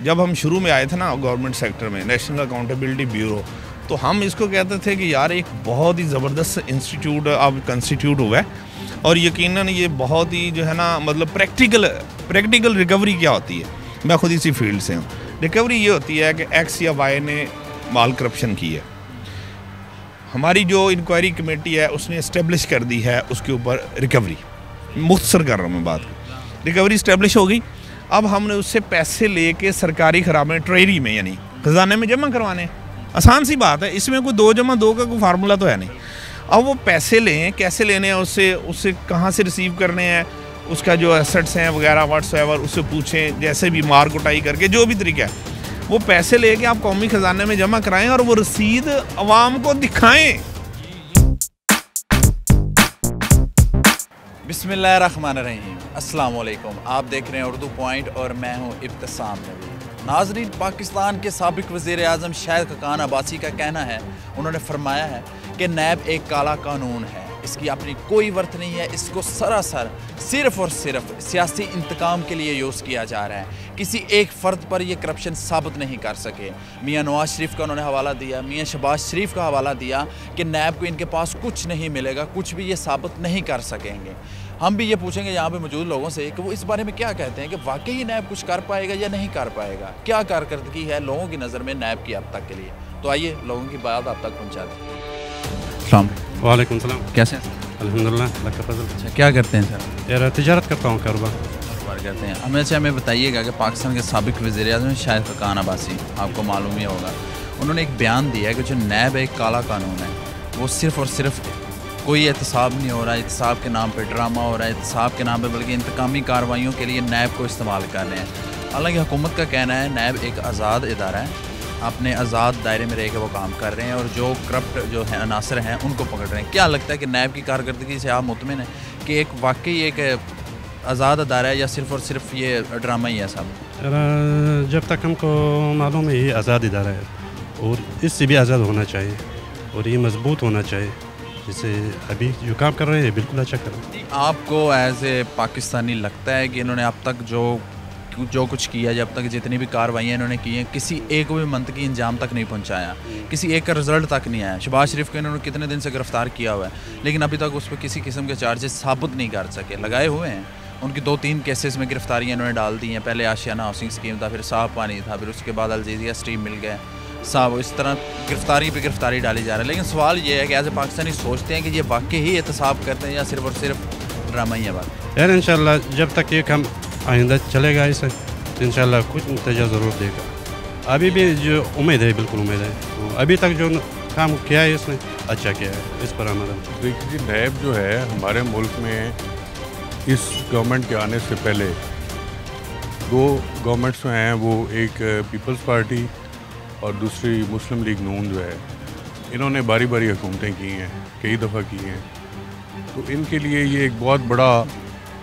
जब हम शुरू में आए थे ना गवर्नमेंट सेक्टर में, नेशनल अकाउंटेबिलिटी ब्यूरो, तो हम इसको कहते थे कि यार एक बहुत ही ज़बरदस्त इंस्टीट्यूट अब कंस्टिट्यूट हुआ है और यकीनन ये बहुत ही जो है ना मतलब प्रैक्टिकल रिकवरी क्या होती है। मैं खुद इसी फील्ड से हूँ। रिकवरी ये होती है कि एक्स या वाई ने माल करप्शन की है, हमारी जो इंक्वायरी कमेटी है उसने इस्टेब्लिश कर दी है उसके ऊपर रिकवरी। मुख्तसर कर रहा हूँ मैं बात को, रिकवरी इस्टेब्लिश हो गई। अब हमने उससे पैसे लेके सरकारी खराबे ट्रेजरी में यानी खजाने में जमा करवाने। आसान सी बात है, इसमें कोई 2 + 2 का कोई फार्मूला तो है नहीं। अब वो पैसे लें, कैसे लेने हैं, उससे कहाँ से रिसीव करने हैं, उसका जो एसेट्स हैं वगैरह व्हाट्सएवर उससे पूछें, जैसे भी मार कुटाई करके जो भी तरीका है वो पैसे लेके आप कौमी खजाने में जमा कराएं और वो रसीद अवाम को दिखाएं। बिस्मिल्लाहिर्रहमानिर्रहीम, अस्सलाम वालेकुम। आप देख रहे हैं उर्दू पॉइंट और मैं हूं इब्तिसाम नबी। नाज़रीन, पाकिस्तान के साबिक वज़ीर आज़म शाहिद खकान अब्बासी का कहना है, उन्होंने फरमाया है कि नैब एक काला कानून है, इसकी अपनी कोई वर्थ नहीं है, इसको सरासर सिर्फ़ और सिर्फ सियासी इंतकाम के लिए यूज़ किया जा रहा है। किसी एक फ़र्द पर यह करप्शन साबित नहीं कर सके। मियाँ नवाज़ शरीफ का उन्होंने हवाला दिया, मियाँ शहबाज शरीफ का हवाला दिया कि नैब को इनके पास कुछ नहीं मिलेगा, कुछ भी ये साबित नहीं कर सकेंगे। हम भी ये पूछेंगे यहाँ पे मौजूद लोगों से कि वो इस बारे में क्या कहते हैं कि वाकई नैब कुछ कर पाएगा या नहीं कर पाएगा, क्या कारकर्दगी है लोगों की नज़र में नैब की अब तक के लिए। तो आइए लोगों की बात आप तक पहुँचाते हैं। वालेकुम सलाम। कैसे हैं? अल्हम्दुलिल्लाह, अल्लाह का फजल। अच्छा, क्या करते हैं सर? यार तिजारत करता हूँ, कारोबार करते हैं। हमें बताइएगा कि पाकिस्तान के साबिक वज़ीर आज़म शाहिद खकान अब्बासी, आपको मालूम ही होगा, उन्होंने एक बयान दिया है कि जो नैब एक काला कानून है, वो सिर्फ़ और सिर्फ कोई एहतसाब नहीं हो रहा, एहतसाब के नाम पे ड्रामा हो रहा है, एहतसाब के नाम पे बल्कि इंतकामी कार्रवाइयों के लिए नैब को इस्तेमाल कर रहे हैं। हालांकि हुकूमत का कहना है नैब एक आज़ाद इदारा है, अपने आज़ाद दायरे में रह के वो काम कर रहे हैं और जो करप्ट जो है अनासर हैं उनको पकड़ रहे हैं। क्या लगता है कि नैब की कारकर्दगी से आप मुतमिन हैं कि एक वाकई एक आज़ाद अदारा है या सिर्फ़ और सिर्फ ये ड्रामा ही है साहब? जब तक हमको मालूम है ये आज़ाद इदारा है और इससे भी आज़ाद होना चाहिए और ये मजबूत होना चाहिए। जैसे अभी जो काम कर रहे हैं बिल्कुल अच्छा कर रहे हैं। आपको एज ए पाकिस्तानी लगता है कि इन्होंने अब तक जो कुछ किया, जब तक जितनी भी कार्रवाइयाँ इन्होंने की हैं, किसी एक को भी मंतकी इंजाम तक नहीं पहुँचाया, किसी एक का रिजल्ट तक नहीं आया? शहबाज शरीफ को इन्होंने कितने दिन से गिरफ्तार किया हुआ है, लेकिन अभी तक उस पर किसी किस्म के चार्जेस साबित नहीं कर सके। लगाए हुए हैं, उनकी 2-3 केसेस में गिरफ्तारियाँ इन्होंने डाल दी हैं। पहले आशियाना हाउसिंग स्कीम था, फिर साफ पानी था, फिर उसके बाद अलजीजिया स्ट्रीम मिल गया साहब। इस तरह गिरफ्तारी पे गिरफ्तारी डाली जा रही है। लेकिन सवाल ये है कि एज ए पाकिस्तानी सोचते हैं कि ये वाकई ही एहतसाब करते हैं या सिर्फ और सिर्फ ड्रामा ही है बात? यार इंशाल्लाह जब तक ये काम आइंदा चलेगा इसे तो इंशाल्लाह कुछ नतीजा ज़रूर देगा। अभी भी जो उम्मीद है, बिल्कुल उम्मीद है। तो अभी तक जो काम किया है इसने अच्छा किया है, इस पर हमारा। देखिए, नैब जो है हमारे मुल्क में इस गवर्नमेंट के आने से पहले 2 गवर्नमेंट्स जो हैं वो एक पीपल्स पार्टी और दूसरी मुस्लिम लीग नून जो है, इन्होंने बारी बारी हुकूमतें की हैं, कई दफ़ा की हैं। तो इनके लिए ये एक बहुत बड़ा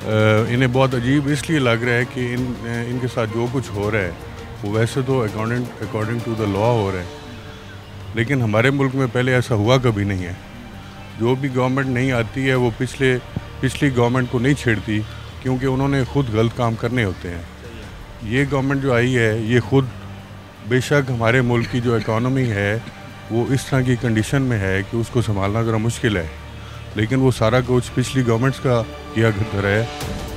इन्हें बहुत अजीब इसलिए लग रहा है कि इनके साथ जो कुछ हो रहा है वो वैसे तो अकॉर्डिंग टू द लॉ हो रहा है, लेकिन हमारे मुल्क में पहले ऐसा हुआ कभी नहीं है। जो भी गवर्नमेंट नहीं आती है वो पिछली गवर्नमेंट को नहीं छेड़ती, क्योंकि उन्होंने ख़ुद गलत काम करने होते हैं। ये गवर्नमेंट जो आई है ये ख़ुद बेशक हमारे मुल्क की जो इकॉनमी है वो इस तरह की कंडीशन में है कि उसको संभालना ज़रा मुश्किल है, लेकिन वो सारा कुछ पिछली गवर्नमेंट्स का किया करता है।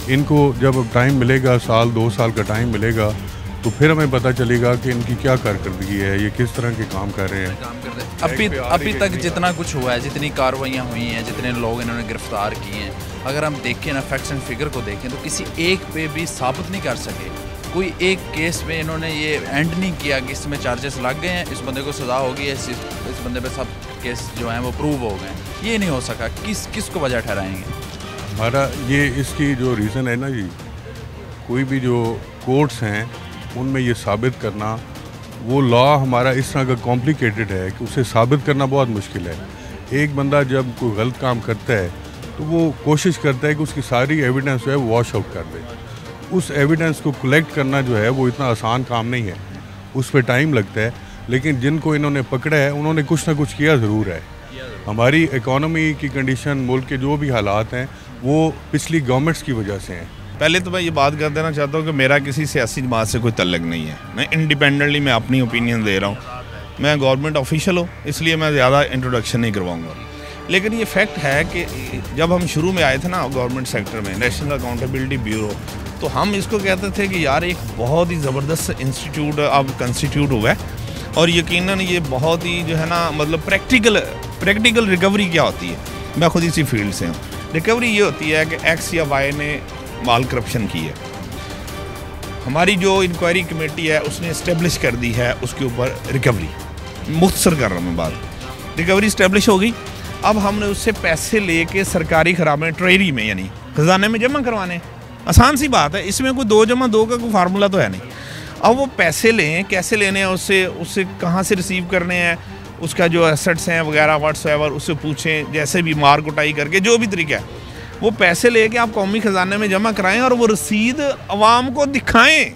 इनको जब टाइम मिलेगा, 1-2 साल का टाइम मिलेगा, तो फिर हमें पता चलेगा कि इनकी क्या कारकर्दगी है, ये किस तरह के काम कर रहे हैं। अभी तक जितना कुछ हुआ है, जितनी कार्रवाइयाँ हुई हैं, जितने लोग इन्होंने गिरफ्तार किए हैं, अगर हम देखें ना फैक्ट्स एंड फिगर को देखें तो किसी एक पे भी साबित नहीं कर सके। कोई एक केस में इन्होंने ये एंड नहीं किया कि इसमें चार्जेस लग गए हैं, इस बंदे को सज़ा होगी, इस बंदे पे सब केस जो हैं वो प्रूव हो गए। ये नहीं हो सका। किसको वजह ठहराएंगे? हमारा ये इसकी जो रीज़न है ना जी, कोई भी जो कोर्ट्स हैं उनमें ये साबित करना, वो लॉ हमारा इस तरह का कॉम्प्लिकेटेड है कि उसे साबित करना बहुत मुश्किल है। एक बंदा जब कोई गलत काम करता है तो वो कोशिश करता है कि उसकी सारी एविडेंस जो है वॉश आउट कर दे। उस एविडेंस को कलेक्ट करना जो है वो इतना आसान काम नहीं है, उस पर टाइम लगता है। लेकिन जिनको इन्होंने पकड़ा है उन्होंने कुछ ना कुछ किया ज़रूर है। हमारी इकॉनमी की कंडीशन, मुल्क के जो भी हालात हैं वो पिछली गवर्नमेंट्स की वजह से हैं। पहले तो मैं ये बात कर देना चाहता हूँ कि मेरा किसी सियासी जमात से कोई तल्लुक़ नहीं है। मैं इंडिपेंडेंटली मैं अपनी ओपिनियन दे रहा हूँ। मैं गवर्नमेंट ऑफिशियल हूँ, इसलिए मैं ज़्यादा इंट्रोडक्शन नहीं करवाऊँगा। लेकिन ये फैक्ट है कि जब हम शुरू में आए थे ना गवर्नमेंट सेक्टर में, नेशनल अकाउंटेबिलिटी ब्यूरो, तो हम इसको कहते थे कि यार एक बहुत ही ज़बरदस्त इंस्टीट्यूट अब कंस्टिट्यूट हुआ है और यकीनन ये बहुत ही जो है ना मतलब प्रैक्टिकल रिकवरी क्या होती है। मैं खुद इसी फील्ड से हूँ। रिकवरी ये होती है कि एक्स या वाई ने माल करप्शन की है, हमारी जो इंक्वायरी कमेटी है उसने इस्टेब्लिश कर दी है उसके ऊपर रिकवरी। मुख्तसर कर रहा हूँ मैं बात, रिकवरी इस्टेब्लिश हो गई। अब हमने उससे पैसे लेके सरकारी खराबे ट्रेजरी में यानी खजाने में जमा करवाने। आसान सी बात है, इसमें कोई 2+2 का कोई फार्मूला तो है नहीं। अब वो पैसे लें, कैसे लेने हैं, उससे कहाँ से रिसीव करने हैं, उसका जो एसेट्स हैं वगैरह व्हाट्सएवर उससे पूछें, जैसे भी मार कुटाई करके जो भी तरीका है वो पैसे लेके आप कौमी ख़जाने में जमा कराएं और वो रसीद अवाम को दिखाएं।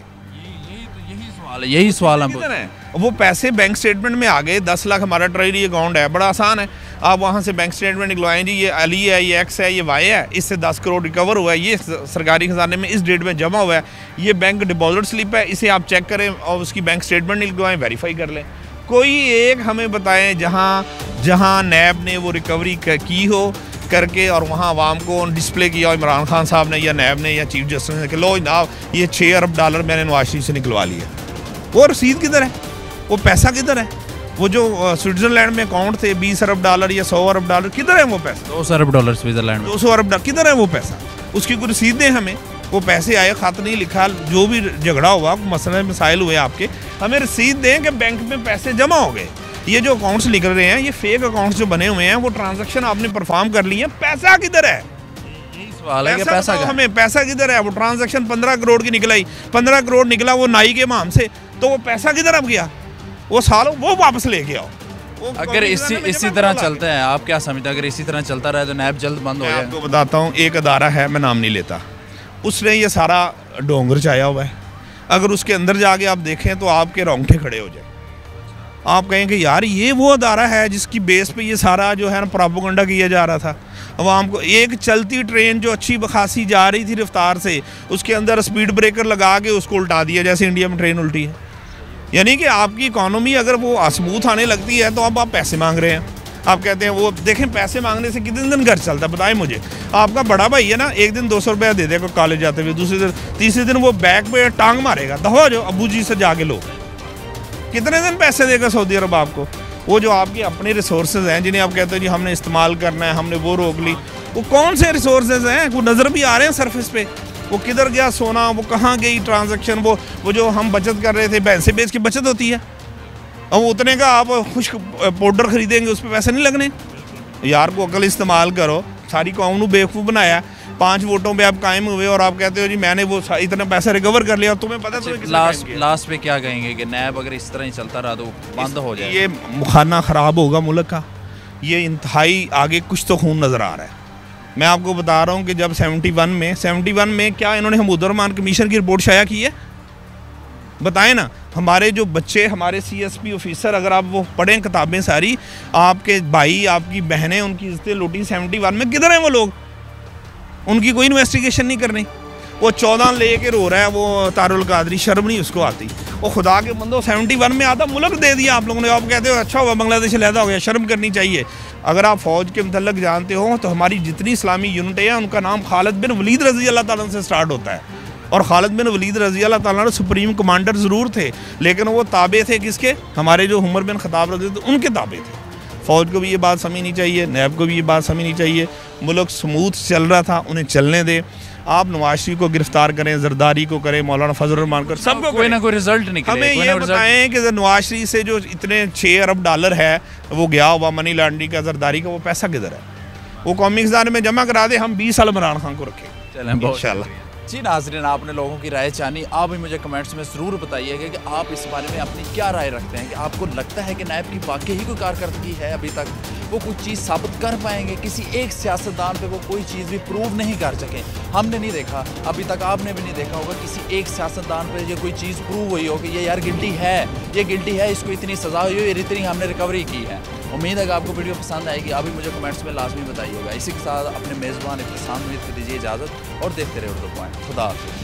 यही सवाल है। वो पैसे बैंक स्टेटमेंट में आ गए, 10 लाख हमारा ट्रेजरी अकाउंट है, बड़ा आसान है। आप वहाँ से बैंक स्टेटमेंट निकलवाएं, जी ये अली है, ये एक्स है, ये वाई है, इससे 10 करोड़ रिकवर हुआ है, ये सरकारी खजाने में इस डेट में जमा हुआ है, ये बैंक डिपॉजिट स्लिप है, इसे आप चेक करें और उसकी बैंक स्टेटमेंट निकलवाएं, वेरीफाई कर लें। कोई एक हमें बताएं जहाँ नैब ने वो रिकवरी की हो करके और वहाँ आवाम को डिस्प्ले किया हो इमरान खान साहब ने या नैब ने या चीफ जस्टिस ने कि लो जनाब ये 6 अरब डॉलर मैंने नवाज शरीफ से निकलवा लिया। वो रसीद किधर है, वो पैसा किधर है? वो जो स्विट्ज़रलैंड में अकाउंट थे 20 अरब डॉलर या 100 अरब डॉलर, किधर है वो पैसा? 200 अरब डॉलर स्विट्ज़रलैंड में, 200 अरब डॉलर किधर है वो पैसा? उसकी कोई रसीद दें हमें। वो पैसे आए, खत नहीं लिखा, जो भी झगड़ा हुआ, मसले मसाइल हुए आपके, हमें रसीद दें कि बैंक में पैसे जमा हो गए। ये जो अकाउंट्स निकल रहे हैं, ये फेक अकाउंट्स जो बने हुए हैं, वो ट्रांजैक्शन आपने परफॉर्म कर ली है, पैसा किधर है? यही सवाल है कि पैसा हमें पैसा किधर है? वो ट्रांजैक्शन 15 करोड़ की निकलाई, 15 करोड़ निकला वो नाई के माम से, तो वो पैसा किधर अब गया? वो सालों वो वापस लेके आओ। अगर इसी तरह चलता है, आप क्या समझते हैं अगर इसी तरह चलता रहे तो नैब जल्द बंद हो जाए? आपको बताता हूँ, एक अदारा है, मैं नाम नहीं लेता, उसने ये सारा डोंगर चाया हुआ है। अगर उसके अंदर जाके आप देखें तो आपके रोंगटे खड़े हो जाए। आप कहें कि यार ये वो अदारा है जिसकी बेस पे ये सारा जो है ना प्रोपेगेंडा किया जा रहा था अवाम को। एक चलती ट्रेन जो अच्छी खासी जा रही थी रफ्तार से, उसके अंदर स्पीड ब्रेकर लगा के उसको उल्टा दिया, जैसे इंडिया में ट्रेन उल्टी है। यानी कि आपकी इकॉनमी अगर वो स्मूथ आने लगती है तो अब आप पैसे मांग रहे हैं। आप कहते हैं वो देखें पैसे मांगने से कितने दिन घर चलता है बताएं मुझे। आपका बड़ा भाई है ना, एक दिन 200 रुपया दे देगा कॉलेज जाते हुए, दूसरे दिन तीसरे दिन वो बैग पे टांग मारेगा, दहो जो अबू जी से जाके लो। कितने दिन पैसे देगा सऊदी अरब आपको? वो जो आपके अपने रिसोर्सेज हैं जिन्हें आप कहते हो जी हमने इस्तेमाल करना है, हमने वो रोक ली, वो कौन से रिसोर्सेज हैं? वो नज़र भी आ रहे हैं सरफेस पे? वो किधर गया सोना, वो कहाँ गई ट्रांजैक्शन? वो जो हम बचत कर रहे थे, भैंसे बेच की बचत होती है, अब उतने का आप खुश्क पाउडर खरीदेंगे, उस पर पैसे नहीं लगने। यार को अकल इस्तेमाल करो। सारी कौम को बेवकूफ़ बनाया, 5 वोटों पे आप कायम हुए और आप कहते हो जी मैंने वो इतना पैसा रिकवर कर लिया। तुम्हें पता है लास्ट पे क्या कहेंगे कि नैब अगर इस तरह ही चलता रहा तो बंद हो जाए? ये खाना ख़राब होगा मुल्क का। ये इंतहाई आगे कुछ तो खून नज़र आ रहा है। मैं आपको बता रहा हूँ कि जब 71 में क्या इन्होंने हमूद रहमान कमीशन की रिपोर्ट शाया की है? बताएं ना। हमारे जो बच्चे, हमारे CSP ऑफिसर, अगर आप वो पढ़ें किताबें सारी, आपके भाई आपकी बहनें उनकी इज्जतें लूटी 71 में, किधर हैं वो लोग? उनकी कोई इन्वेस्टिगेशन नहीं करनी। वो 14 लेके रो रहा है वो तारुल कादरी, शर्म नहीं उसको आती। वो खुदा के बंदो 71 में आधा मुल्क दे दिया आप लोगों ने। आप कहते हो अच्छा हुआ बांग्लादेश अलहदा हो गया, शर्म करनी चाहिए। अगर आप फ़ौज के मतलब जानते हो तो हमारी जितनी इस्लामी यूनिटें हैं उनका नाम खालिद बिन वलीद रज़ी अल्लाह ताला से स्टार्ट होता है। और खालिद बिन वलीद रज़ी अल्लाह ताला सुप्रीम कमांडर ज़रूर थे, लेकिन वो ताबे थे किसके? हमारे जो उमर बिन खत्ताब रज़ी थे उनके ताबे थे। फ़ौज को भी ये बात समझनी चाहिए, नैब को भी ये बात समझनी चाहिए। मुल्क स्मूथ चल रहा था, उन्हें चलने दें। आप नवाज शरीफ को गिरफ्तार करें, जरदारी को करें, मौलाना फजल रहमान को, सबको कोई ना कोई रिजल्ट निकले। हमें ये बताएं कि नवाज शरीफ से जो इतने 6 अरब डॉलर है वो गया हुआ मनी लॉन्ड्रिंग का, जरदारी का, वो पैसा किधर है? वो कौमी खजाने में जमा करा दे, हम 20 साल इमरान खान को रखें इंशाल्लाह। जी नाज़रीन, आपने लोगों की राय जानी। आप भी मुझे कमेंट्स में ज़रूर बताइएगा कि आप इस बारे में अपनी क्या राय रखते हैं कि आपको लगता है कि नायब की वाकई ही कोई कारकर्दगी है, अभी तक वो कुछ चीज़ साबित कर पाएंगे? किसी एक सियासतदान पे वो कोई चीज़ भी प्रूव नहीं कर सके। हमने नहीं देखा, अभी तक आपने भी नहीं देखा होगा किसी एक सियासतदान पे ये कोई चीज़ प्रूव हुई हो कि ये यार गिल्टी है, ये गिल्टी है, इसको इतनी सज़ा हुई है, इतनी हमने रिकवरी की है। उम्मीद है कि आपको वीडियो पसंद आएगी। आप भी मुझे कमेंट्स में लाजमी बताइएगा। इसी के साथ अपने मेज़बान इब्तिसाम नवीद को दीजिए इजाज़त और देखते रहे उर्दू पॉइंट। खुदा हाफ़िज़।